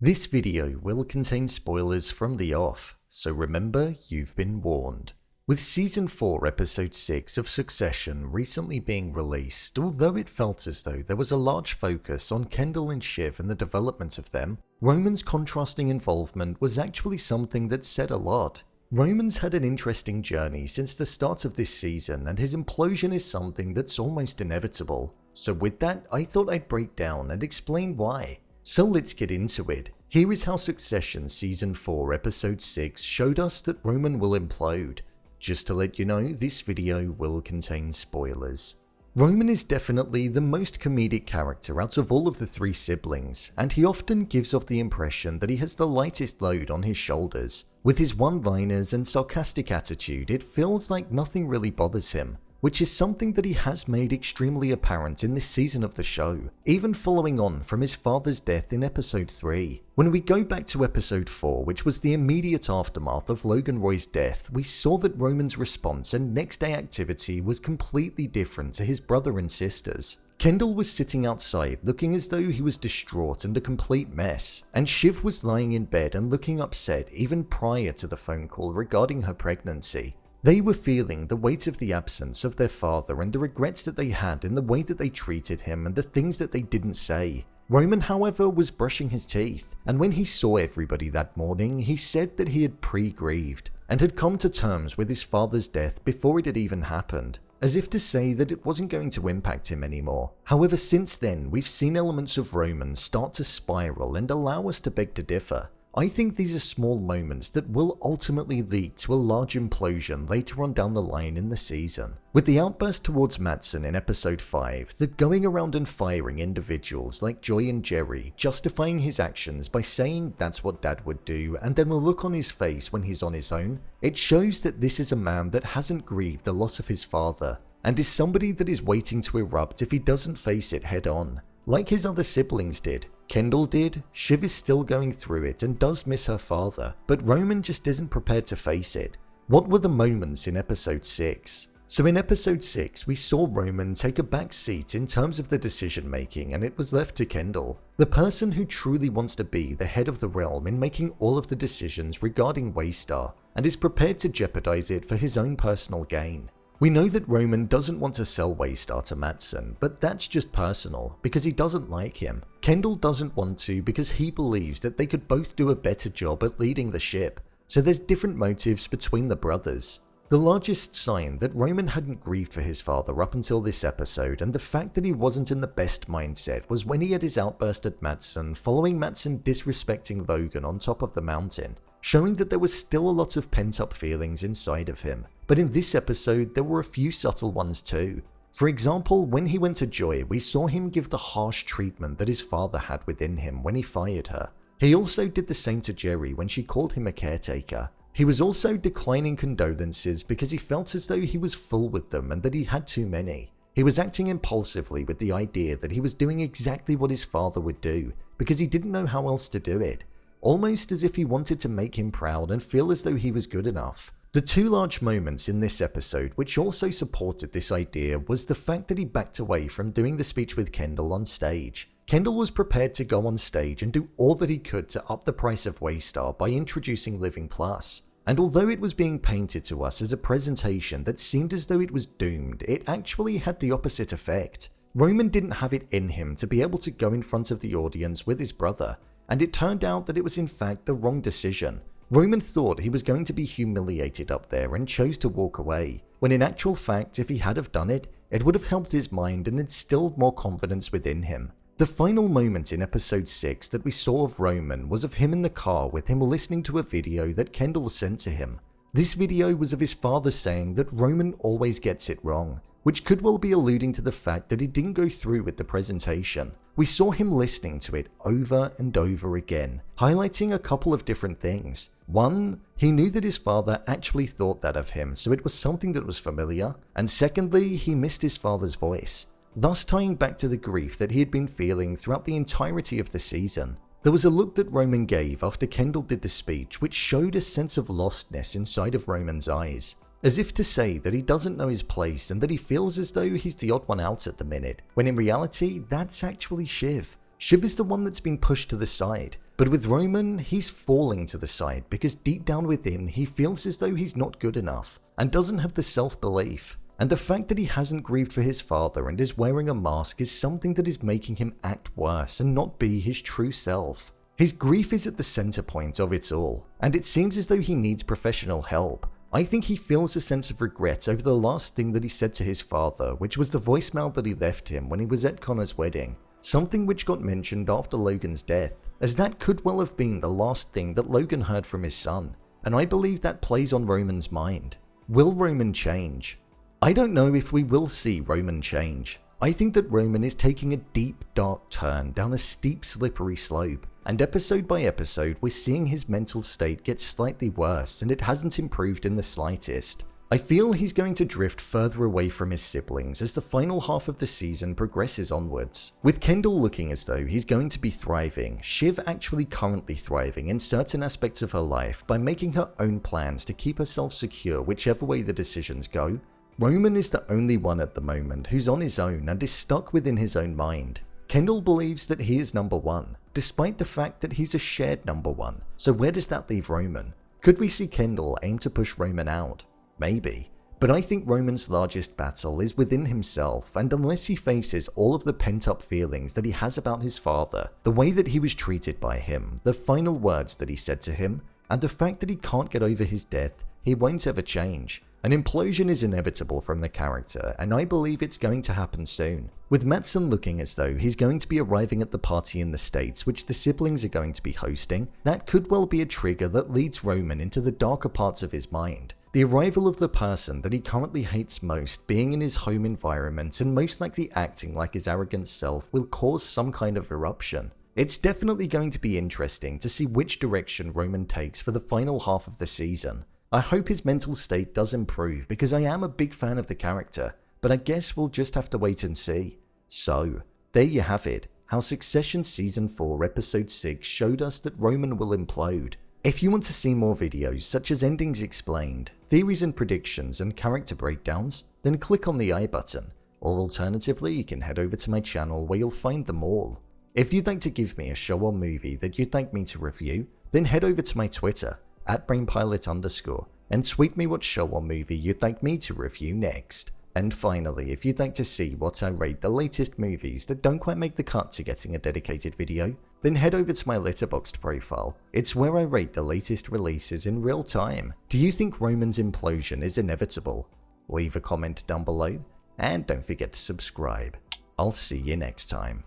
This video will contain spoilers from the off, so remember you've been warned. With Season 4 Episode 6 of Succession recently being released, although it felt as though there was a large focus on Kendall and Shiv and the development of them, Roman's contrasting involvement was actually something that said a lot. Roman's had an interesting journey since the start of this season, and his implosion is something that's almost inevitable. So with that, I thought I'd break down and explain why. So let's get into it. Here is how Succession Season 4 Episode 6 showed us that Roman will implode. Just to let you know, this video will contain spoilers. Roman is definitely the most comedic character out of all of the three siblings, and he often gives off the impression that he has the lightest load on his shoulders. With his one-liners and sarcastic attitude, it feels like nothing really bothers him, which is something that he has made extremely apparent in this season of the show, even following on from his father's death in Episode 3. When we go back to Episode 4, which was the immediate aftermath of Logan Roy's death, we saw that Roman's response and next day activity was completely different to his brother and sisters. Kendall was sitting outside looking as though he was distraught and a complete mess, and Shiv was lying in bed and looking upset even prior to the phone call regarding her pregnancy. They were feeling the weight of the absence of their father and the regrets that they had in the way that they treated him and the things that they didn't say. Roman, however, was brushing his teeth, and when he saw everybody that morning, he said that he had pre-grieved and had come to terms with his father's death before it had even happened, as if to say that it wasn't going to impact him anymore. However, since then, we've seen elements of Roman start to spiral and allow us to beg to differ. I think these are small moments that will ultimately lead to a large implosion later on down the line in the season. With the outburst towards Mattson in Episode 5, the going around and firing individuals like Joy and Jerry, justifying his actions by saying that's what Dad would do, and then the look on his face when he's on his own, it shows that this is a man that hasn't grieved the loss of his father, and is somebody that is waiting to erupt if he doesn't face it head on. Like his other siblings did. Kendall did, Shiv is still going through it and does miss her father, but Roman just isn't prepared to face it. What were the moments in Episode 6? So in Episode 6, we saw Roman take a back seat in terms of the decision making, and it was left to Kendall, the person who truly wants to be the head of the realm in making all of the decisions regarding Waystar, and is prepared to jeopardize it for his own personal gain. We know that Roman doesn't want to sell Waystar to Mattson, but that's just personal, because he doesn't like him. Kendall doesn't want to because he believes that they could both do a better job at leading the ship, so there's different motives between the brothers. The largest sign that Roman hadn't grieved for his father up until this episode, and the fact that he wasn't in the best mindset, was when he had his outburst at Mattson following Mattson disrespecting Logan on top of the mountain, showing that there was still a lot of pent-up feelings inside of him. But in this episode, there were a few subtle ones too. For example, when he went to Joy, we saw him give the harsh treatment that his father had within him when he fired her. He also did the same to Jerry when she called him a caretaker. He was also declining condolences because he felt as though he was full with them and that he had too many. He was acting impulsively with the idea that he was doing exactly what his father would do because he didn't know how else to do it, almost as if he wanted to make him proud and feel as though he was good enough. The two large moments in this episode which also supported this idea was the fact that he backed away from doing the speech with Kendall on stage. Kendall was prepared to go on stage and do all that he could to up the price of Waystar by introducing Living Plus. And although it was being painted to us as a presentation that seemed as though it was doomed, it actually had the opposite effect. Roman didn't have it in him to be able to go in front of the audience with his brother, and it turned out that it was in fact the wrong decision. Roman thought he was going to be humiliated up there and chose to walk away, when in actual fact, if he had have done it, it would have helped his mind and instilled more confidence within him. The final moment in Episode 6 that we saw of Roman was of him in the car with him listening to a video that Kendall sent to him. This video was of his father saying that Roman always gets it wrong, which could well be alluding to the fact that he didn't go through with the presentation. We saw him listening to it over and over again, highlighting a couple of different things. One, he knew that his father actually thought that of him, so it was something that was familiar. And secondly, he missed his father's voice, thus tying back to the grief that he had been feeling throughout the entirety of the season. There was a look that Roman gave after Kendall did the speech which showed a sense of lostness inside of Roman's eyes, as if to say that he doesn't know his place and that he feels as though he's the odd one out at the minute, when in reality that's actually Shiv. Shiv is the one that's been pushed to the side, but with Roman, he's falling to the side because deep down within, he feels as though he's not good enough and doesn't have the self-belief. And the fact that he hasn't grieved for his father and is wearing a mask is something that is making him act worse and not be his true self. His grief is at the center point of it all, and it seems as though he needs professional help. I think he feels a sense of regret over the last thing that he said to his father, which was the voicemail that he left him when he was at Connor's wedding. Something which got mentioned after Logan's death, as that could well have been the last thing that Logan heard from his son, and I believe that plays on Roman's mind. Will Roman change? I don't know if we will see Roman change. I think that Roman is taking a deep, dark turn down a steep, slippery slope, and episode by episode we're seeing his mental state get slightly worse and it hasn't improved in the slightest. I feel he's going to drift further away from his siblings as the final half of the season progresses onwards. With Kendall looking as though he's going to be thriving, Shiv actually currently thriving in certain aspects of her life by making her own plans to keep herself secure whichever way the decisions go. Roman is the only one at the moment who's on his own and is stuck within his own mind. Kendall believes that he is number one, despite the fact that he's a shared number one, so where does that leave Roman? Could we see Kendall aim to push Roman out? Maybe, but I think Roman's largest battle is within himself, and unless he faces all of the pent-up feelings that he has about his father, the way that he was treated by him, the final words that he said to him, and the fact that he can't get over his death, he won't ever change. An implosion is inevitable from the character, and I believe it's going to happen soon. With Mattson looking as though he's going to be arriving at the party in the States which the siblings are going to be hosting, that could well be a trigger that leads Roman into the darker parts of his mind. The arrival of the person that he currently hates most being in his home environment and most likely acting like his arrogant self will cause some kind of eruption. It's definitely going to be interesting to see which direction Roman takes for the final half of the season. I hope his mental state does improve because I am a big fan of the character, but I guess we'll just have to wait and see. So, there you have it, how Succession Season 4 Episode 6 showed us that Roman will implode. If you want to see more videos such as endings explained, theories and predictions and character breakdowns, then click on the I button, or alternatively you can head over to my channel where you'll find them all. If you'd like to give me a show or movie that you'd like me to review, then head over to my Twitter, @brainpilot_, and tweet me what show or movie you'd like me to review next. And finally, if you'd like to see what I rate the latest movies that don't quite make the cut to getting a dedicated video, then head over to my Letterboxd profile. It's where I rate the latest releases in real time. Do you think Roman's implosion is inevitable? Leave a comment down below, and don't forget to subscribe. I'll see you next time.